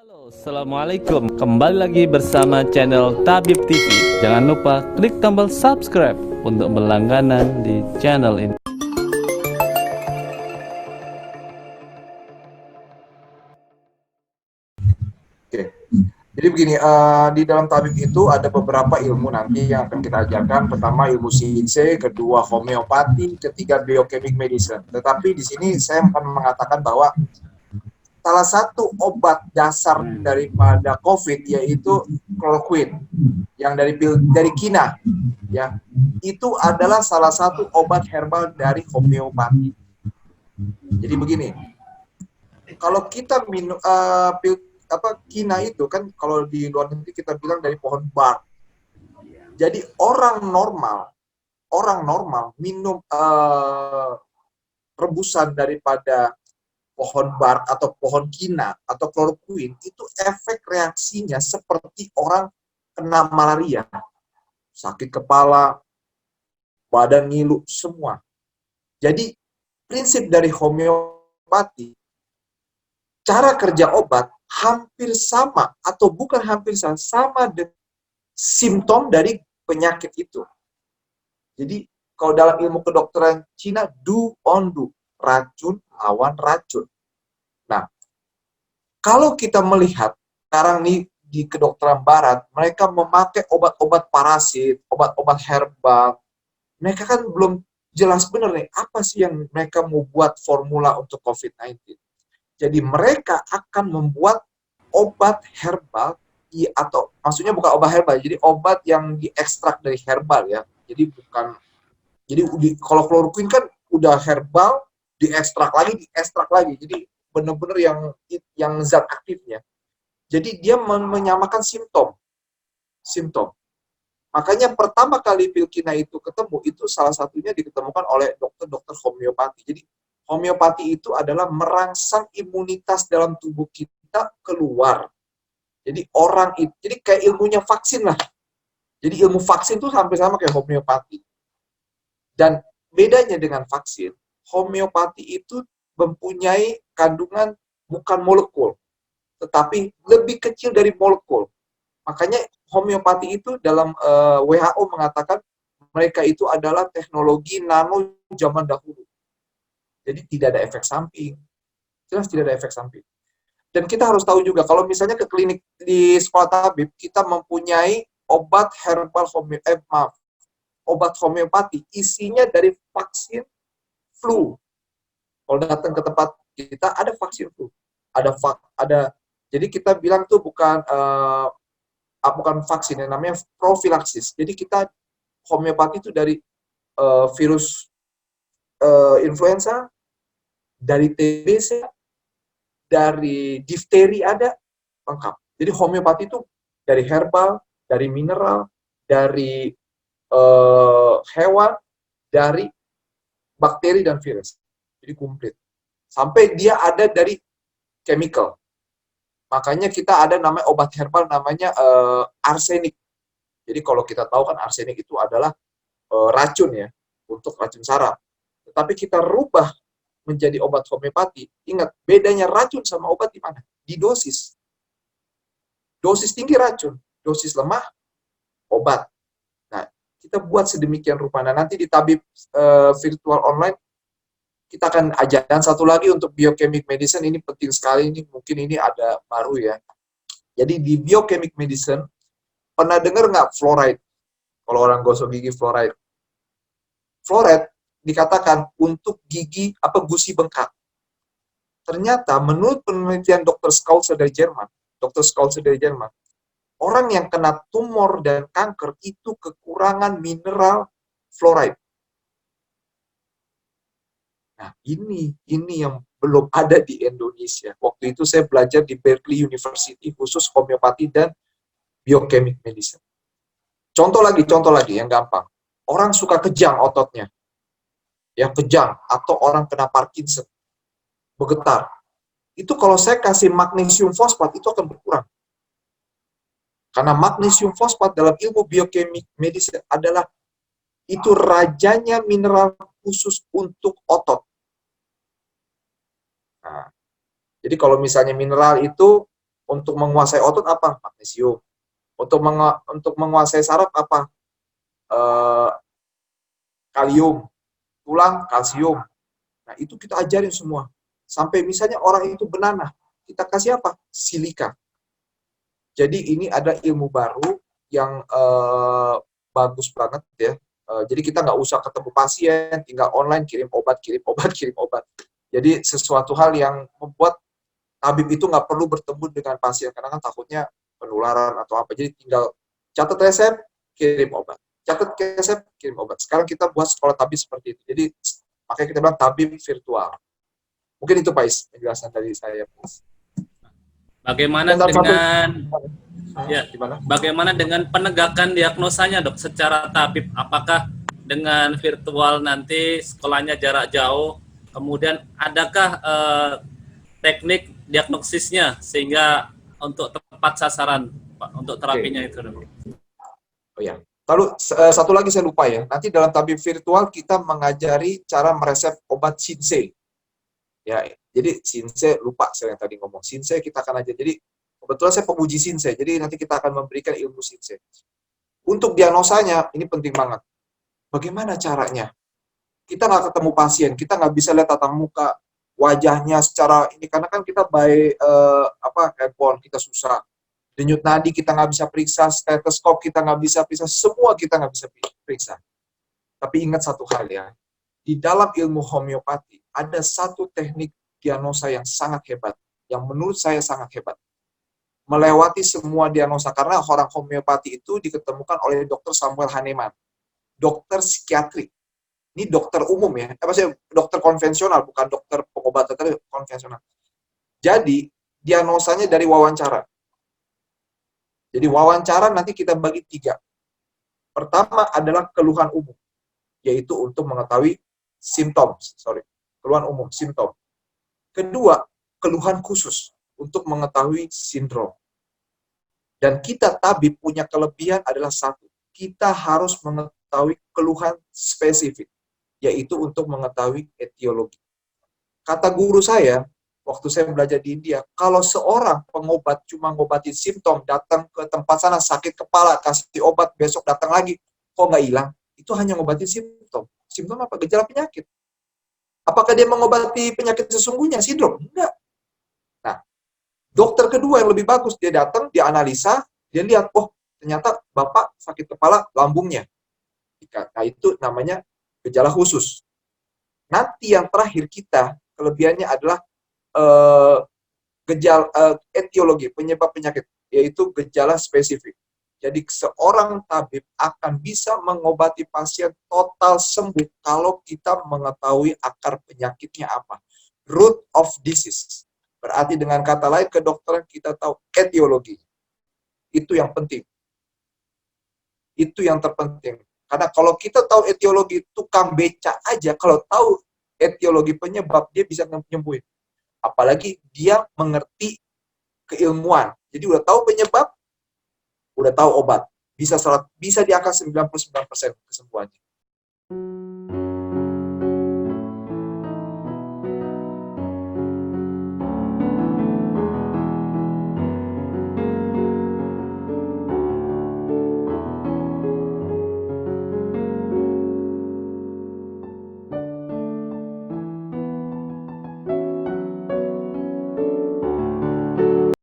Halo, Assalamualaikum. Kembali lagi bersama channel Tabib TV. Jangan lupa klik tombol subscribe untuk berlangganan di channel ini. Oke, jadi begini, di dalam tabib itu ada beberapa ilmu nanti yang akan kita ajarkan. Pertama ilmu sinse, kedua homeopati, ketiga biochemic medicine. Tetapi di sini saya akan mengatakan bahwa salah satu obat dasar daripada COVID yaitu chloroquine yang dari Kina, ya, itu adalah salah satu obat herbal dari homeopati. Jadi begini, kalau kita minum Kina itu kan kalau di luar negeri kita bilang dari pohon bar. Jadi orang normal minum rebusan daripada pohon bar atau pohon kina atau chloroquine itu efek reaksinya seperti orang kena malaria, sakit kepala, badan ngilu semua. Jadi prinsip dari homeopati, cara kerja obat hampir sama atau bukan hampir sama dengan simptom dari penyakit itu. Jadi kalau dalam ilmu kedokteran Cina, do on do, racun lawan racun. Nah, kalau kita melihat sekarang nih di kedokteran barat, mereka memakai obat-obat parasit, obat-obat herbal. Mereka kan belum jelas benar nih, apa sih yang mereka mau buat formula untuk COVID-19. Jadi mereka akan membuat obat herbal, atau maksudnya bukan obat herbal, jadi obat yang diekstrak dari herbal ya. Jadi bukan, jadi kalau chloroquine kan udah herbal, diekstrak lagi. Jadi benar-benar yang zat aktifnya. Jadi dia menyamakan simptom. Makanya pertama kali pil kina itu ketemu, itu salah satunya diketemukan oleh dokter-dokter homeopati. Jadi homeopati itu adalah merangsang imunitas dalam tubuh kita keluar. Jadi jadi kayak ilmunya vaksin lah. Jadi ilmu vaksin itu hampir sama kayak homeopati. Dan bedanya dengan vaksin, homeopati itu mempunyai kandungan bukan molekul, tetapi lebih kecil dari molekul. Makanya homeopati itu dalam WHO mengatakan mereka itu adalah teknologi nano zaman dahulu. Jadi tidak ada efek samping. Jelas tidak ada efek samping. Dan kita harus tahu juga, kalau misalnya ke klinik di sekolah tabib, kita mempunyai obat herbal obat homeopati, isinya dari vaksin flu. Kalau datang ke tempat kita, ada vaksin flu. Jadi kita bilang tuh bukan vaksin, yang namanya profilaksis. Jadi kita homeopati itu dari virus influenza, dari TBC, dari difteri ada, lengkap. Jadi homeopati itu dari herbal, dari mineral, dari hewan, dari bakteri dan virus. Jadi komplit. Sampai dia ada dari chemical. Makanya kita ada namanya obat herbal namanya arsenik. Jadi kalau kita tahu kan arsenik itu adalah racun ya, untuk racun saraf. Tetapi kita rubah menjadi obat homeopati. Ingat, bedanya racun sama obat di mana? Di dosis. Dosis tinggi racun, dosis lemah obat. Nah, kita buat sedemikian rupa. Nah, nanti di tabib virtual online kita akan ajar. Dan satu lagi untuk biochemic medicine, ini penting sekali, ini mungkin ini ada baru ya. Jadi di biochemic medicine, pernah dengar nggak fluoride? Kalau orang gosok gigi fluoride. Fluoride dikatakan untuk gusi bengkak. Ternyata menurut penelitian Dr. Schulze dari Jerman, orang yang kena tumor dan kanker itu kekurangan mineral fluoride. Nah, ini yang belum ada di Indonesia. Waktu itu saya belajar di Berkeley University khusus homeopati dan biochemic medicine. Contoh lagi yang gampang. Orang suka kejang ototnya. Yang kejang atau orang kena Parkinson, bergetar. Itu kalau saya kasih magnesium fosfat itu akan berkurang. Karena magnesium fosfat dalam ilmu biochemic medicine adalah itu rajanya mineral khusus untuk otot. Nah, jadi kalau misalnya mineral itu Untuk menguasai otot apa? Magnesium. Untuk menguasai saraf apa? Eh, kalium. Tulang, kalsium. Nah, itu kita ajarin semua. Sampai misalnya orang itu benanah, kita kasih apa? Silika. Jadi ini ada ilmu baru yang bagus banget ya. Jadi kita nggak usah ketemu pasien, tinggal online kirim obat, kirim obat, kirim obat. Jadi sesuatu hal yang membuat tabib itu nggak perlu bertemu dengan pasien karena kan takutnya penularan atau apa. Jadi tinggal catat resep, kirim obat. Catat resep, kirim obat. Sekarang kita buat sekolah tabib seperti itu. Jadi makanya kita bilang tabib virtual. Mungkin itu Pak Is, penjelasan dari saya. Bagaimana Dan dengan ya, gimana? bagaimana dengan penegakan diagnosanya, Dok, secara tabib? Apakah dengan virtual nanti sekolahnya jarak jauh, kemudian adakah teknik diagnosisnya sehingga untuk tepat sasaran, Pak, untuk terapinya itu, Dok? Oh ya. Lalu satu lagi saya lupa ya. Nanti dalam tabib virtual kita mengajari cara meresep obat Shinsei. Ya, jadi Shinsei lupa saya yang tadi ngomong. Shinsei kita akan aja. Jadi kebetulan saya penguji Shinsei. Jadi nanti kita akan memberikan ilmu Shinsei. Untuk diagnosanya ini penting banget. Bagaimana caranya? Kita nggak ketemu pasien, kita nggak bisa lihat tatap muka wajahnya secara ini karena kan kita by handphone kita susah. Denyut nadi kita nggak bisa periksa, stetoskop kita nggak bisa periksa, semua kita nggak bisa periksa. Tapi ingat satu hal ya, di dalam ilmu homeopati ada satu teknik diagnosa yang sangat hebat, yang menurut saya sangat hebat. Melewati semua diagnosa, karena orang homeopati itu diketemukan oleh Dr. Samuel Hahnemann, dokter psikiatri. Ini dokter umum ya, maksudnya dokter konvensional, bukan dokter pengobatan, tapi konvensional. Jadi, diagnosanya dari wawancara. Jadi wawancara nanti kita bagi 3. Pertama adalah keluhan umum, yaitu untuk mengetahui simptom, keluhan umum, simptom. Kedua, keluhan khusus untuk mengetahui sindrom. Dan kita tabib punya kelebihan adalah satu, kita harus mengetahui keluhan spesifik, yaitu untuk mengetahui etiologi. Kata guru saya, waktu saya belajar di India, kalau seorang pengobat cuma ngobatin simptom, datang ke tempat sana sakit kepala, kasih obat, besok datang lagi, kok nggak hilang? Itu hanya ngobatin simptom. Simptom apa? Gejala penyakit. Apakah dia mengobati penyakit sesungguhnya? Sindrom? Enggak. Nah, dokter kedua yang lebih bagus, dia datang, dia analisa, dia lihat, oh ternyata Bapak sakit kepala lambungnya. Nah, itu namanya gejala khusus. Nanti yang terakhir kita, kelebihannya adalah gejala etiologi, penyebab penyakit, yaitu gejala spesifik. Jadi seorang tabib akan bisa mengobati pasien total sembuh kalau kita mengetahui akar penyakitnya apa. Root of disease. Berarti dengan kata lain kedokteran kita tahu etiologi. Itu yang penting. Itu yang terpenting. Karena kalau kita tahu etiologi, tukang beca aja kalau tahu etiologi penyebab, dia bisa nyembuhin. Apalagi dia mengerti keilmuan. Jadi udah tahu penyebab, udah tahu obat. Bisa di angka 99% kesembuhannya.